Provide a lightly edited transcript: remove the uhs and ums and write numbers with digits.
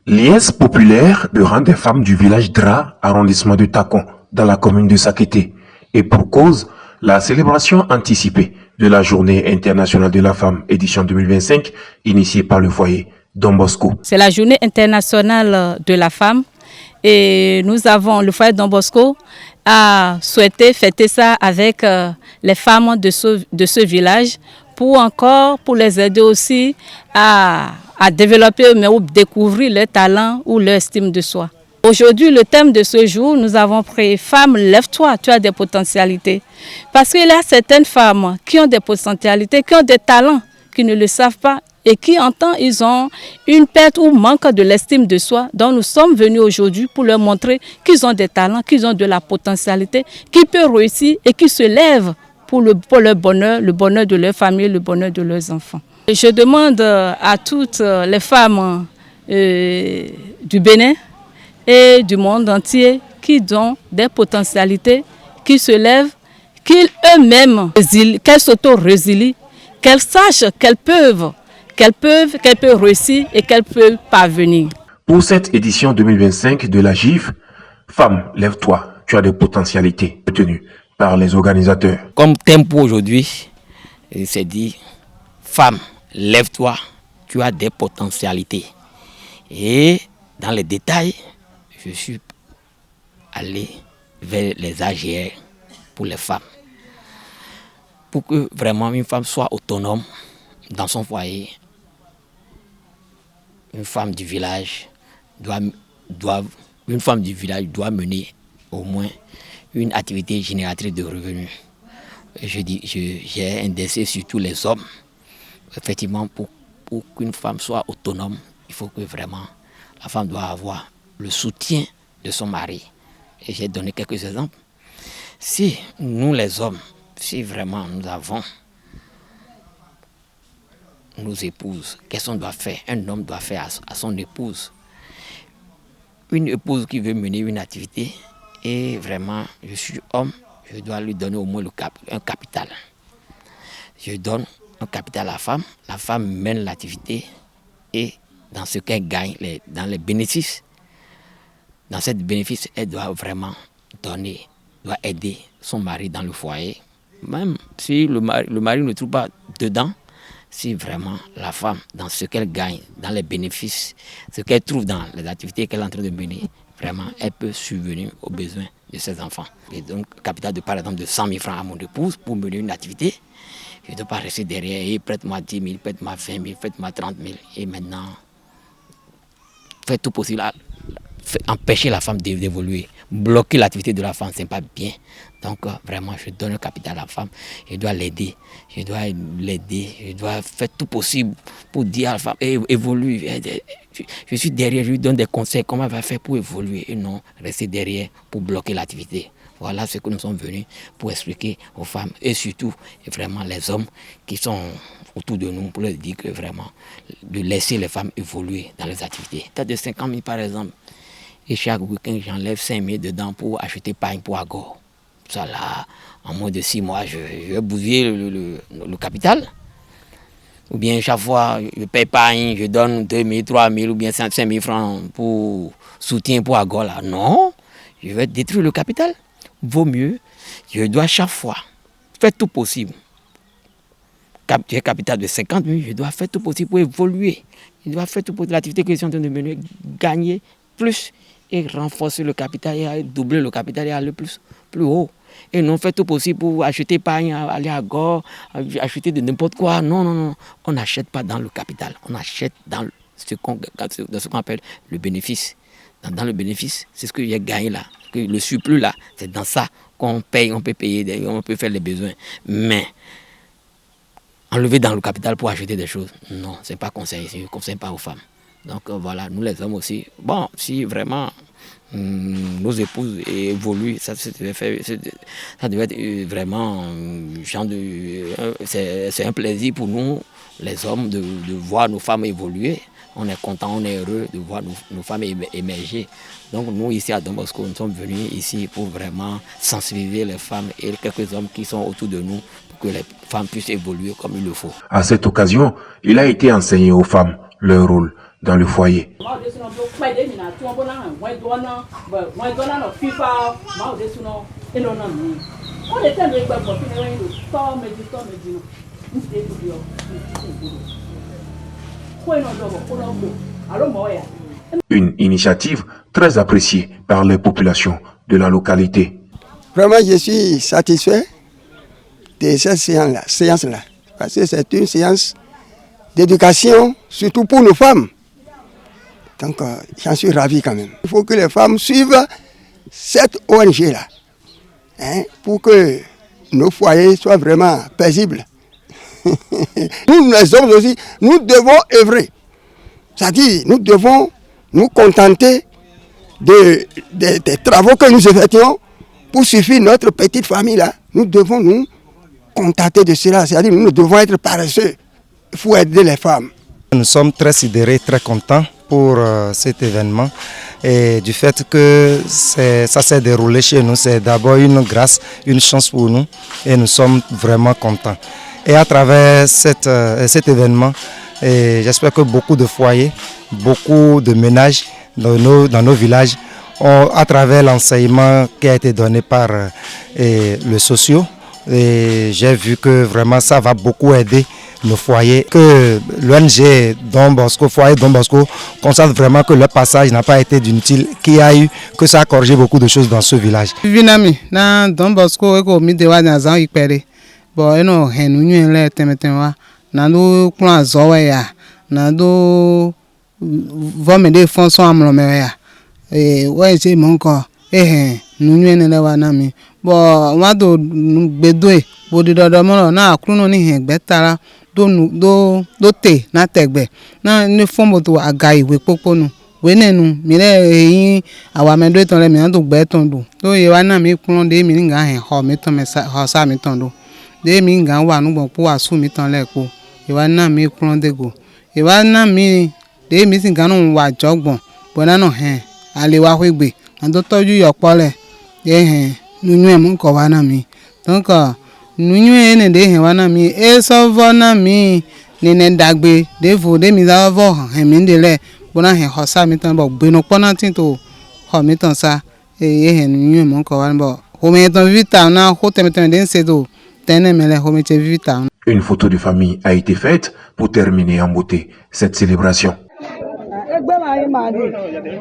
Liesse populaire de rang des femmes du village Dra, arrondissement de Takon, dans la commune de Sakété. Et pour cause, la célébration anticipée de la Journée internationale de la femme, édition 2025, initiée par le foyer Don Bosco. C'est la Journée internationale de la femme et nous avons, le foyer Don Bosco a souhaité fêter ça avec les femmes de ce village pour les aider aussi à développer ou découvrir leur talent ou leur estime de soi. Aujourd'hui, le thème de ce jour, nous avons pris « Femme, lève-toi, tu as des potentialités ». Parce qu'il y a certaines femmes qui ont des potentialités, qui ont des talents, qui ne le savent pas et qui, en temps, ils ont une perte ou manque de l'estime de soi. Donc, nous sommes venus aujourd'hui pour leur montrer qu'ils ont des talents, qu'ils ont de la potentialité, qu'ils peuvent réussir et qu'ils se lèvent pour leur bonheur, le bonheur de leur famille, le bonheur de leurs enfants. Et je demande à toutes les femmes du Bénin et du monde entier qui ont des potentialités, qui se lèvent, qu'ils eux-mêmes, qu'elles s'auto-résilient, qu'elles sachent qu'elles peuvent réussir et qu'elles peuvent parvenir. Pour cette édition 2025 de la GIF, Femme, lève-toi, tu as des potentialités, retenues par les organisateurs. Comme thème pour aujourd'hui, c'est dit, Femme, lève-toi, tu as des potentialités. Et dans les détails, je suis allé vers les AGR pour les femmes. Pour que vraiment une femme soit autonome dans son foyer, une femme du village doit mener au moins une activité génératrice de revenus. J'ai indexé sur tous les hommes. Effectivement, pour qu'une femme soit autonome, il faut que vraiment la femme doit avoir le soutien de son mari. Et j'ai donné quelques exemples. Si nous les hommes, si vraiment nous avons nos épouses, qu'est-ce qu'on doit faire? Un homme doit faire à son épouse. Une épouse qui veut mener une activité, et vraiment, je suis homme, je dois lui donner au moins un capital. Je donne un capital à la femme mène l'activité, et dans ce qu'elle gagne, dans les bénéfices, dans ces bénéfices, elle doit vraiment donner, doit aider son mari dans le foyer. Même si le mari ne trouve pas dedans, si vraiment la femme, dans ce qu'elle gagne, dans les bénéfices, ce qu'elle trouve dans les activités qu'elle est en train de mener, vraiment, elle peut subvenir aux besoins de ses enfants. Et donc, capital de par exemple de 100 000 francs à mon épouse pour mener une activité, je ne dois pas rester derrière et prête-moi 10 000, prête-moi 20 000, prête-moi 30 000. Et maintenant, faire tout possible, empêcher la femme d'évoluer, bloquer l'activité de la femme, ce n'est pas bien. Donc vraiment, je donne un capital à la femme, je dois l'aider, je dois faire tout possible pour dire à la femme, évolue. Je suis derrière, je lui donne des conseils, comment elle va faire pour évoluer et non rester derrière pour bloquer l'activité. Voilà ce que nous sommes venus pour expliquer aux femmes et surtout vraiment les hommes qui sont autour de nous pour leur dire que vraiment de laisser les femmes évoluer dans les activités. T'as de 50 000 par exemple et chaque week-end j'enlève 5 000 dedans pour acheter pain pour Agor. Ça là, en moins de 6 mois, je vais bousiller le capital. Ou bien chaque fois, je paye pain, je donne 2 000, 3 000 ou bien 5 000 francs pour soutien pour Agor là. Non, je vais détruire le capital. Vaut mieux, je dois chaque fois faire tout possible. J'ai un capital de 50 000, je dois faire tout possible pour évoluer. Je dois faire tout possible, l'activité que je suis en train de mener, gagner plus et renforcer le capital et doubler le capital et aller plus haut. Et non faire tout possible pour acheter pain, aller à Gord, acheter de n'importe quoi. Non. On n'achète pas dans le capital, on achète dans ce qu'on appelle le bénéfice. Dans le bénéfice, c'est ce que j'ai gagné là. Le surplus là, c'est dans ça qu'on paye, on peut payer, on peut faire les besoins. Mais enlever dans le capital pour acheter des choses, non, c'est pas conseil, je ne conseille pas aux femmes. Donc voilà, nous les hommes aussi, bon, si vraiment nos épouses évoluent, ça devait être vraiment, c'est un plaisir pour nous, les hommes, de voir nos femmes évoluer. On est content, on est heureux de voir nos femmes émerger. Donc nous, ici à Don Bosco, nous sommes venus ici pour vraiment sensibiliser les femmes et quelques hommes qui sont autour de nous pour que les femmes puissent évoluer comme il le faut. À cette occasion, il a été enseigné aux femmes leur rôle dans le foyer. Une initiative très appréciée par les populations de la localité. Vraiment, je suis satisfait de cette séance-là, parce que c'est une séance d'éducation, surtout pour nos femmes. Donc, j'en suis ravi quand même. Il faut que les femmes suivent cette ONG-là, pour que nos foyers soient vraiment paisibles. Nous, les hommes aussi, nous devons œuvrer. C'est-à-dire, nous devons nous contenter des travaux que nous effectuons pour suffire notre petite famille-là. Nous devons nous contenter de cela. C'est-à-dire, nous devons être paresseux. Il faut aider les femmes. Nous sommes très sidérés, très contents pour cet événement. Et du fait que ça s'est déroulé chez nous, c'est d'abord une grâce, une chance pour nous. Et nous sommes vraiment contents. Et à travers cet événement, j'espère que beaucoup de foyers, beaucoup de ménages dans nos villages, à travers l'enseignement qui a été donné par le socio, j'ai vu que vraiment ça va beaucoup aider nos foyers, que l'ONG Don Bosco, foyer Don Bosco, constate vraiment que le passage n'a pas été d'inutile, qu'il y a eu, que ça a corrigé beaucoup de choses dans ce village. Vinami, na Don Bosco, eko mi dewa na zan ikpere, bo eno henu nyele temetenwa, na do plan zowe ya, na do vome de fonso amlome ya, wa se monko, nunyele lewa nami, bo wado bedwe, bo di dodo mo na akruno ni hen gbetara do te na tegbe na ni fombo to aga iwe poponu we nenu mire yin awa me do ton le mi na to gbe ton do ye wa na mi kun de mi nga hen ho mi ton me ho sa mi ton do de mi nga wa nu gbon po asu mi ton le po ye wa na mi kun de go ye wa na mi de mi sin ga nu wa jogbon bo na no hen ale wa hwegbe na do toju yo pole ye hen nunu e mu ko wa na mi donc nunu ene de hen wana mi eso na mi nene dagbe de vo de mi za vo hen mi de le bona hen hosa mi tan bo gbe no pona tin to ho mi tan sa ye hen nunu mo ko wan bo ho me tan vita na ho te metan den se do tene mele ho me che vita. Une photo de famille a été faite pour terminer en beauté cette célébration.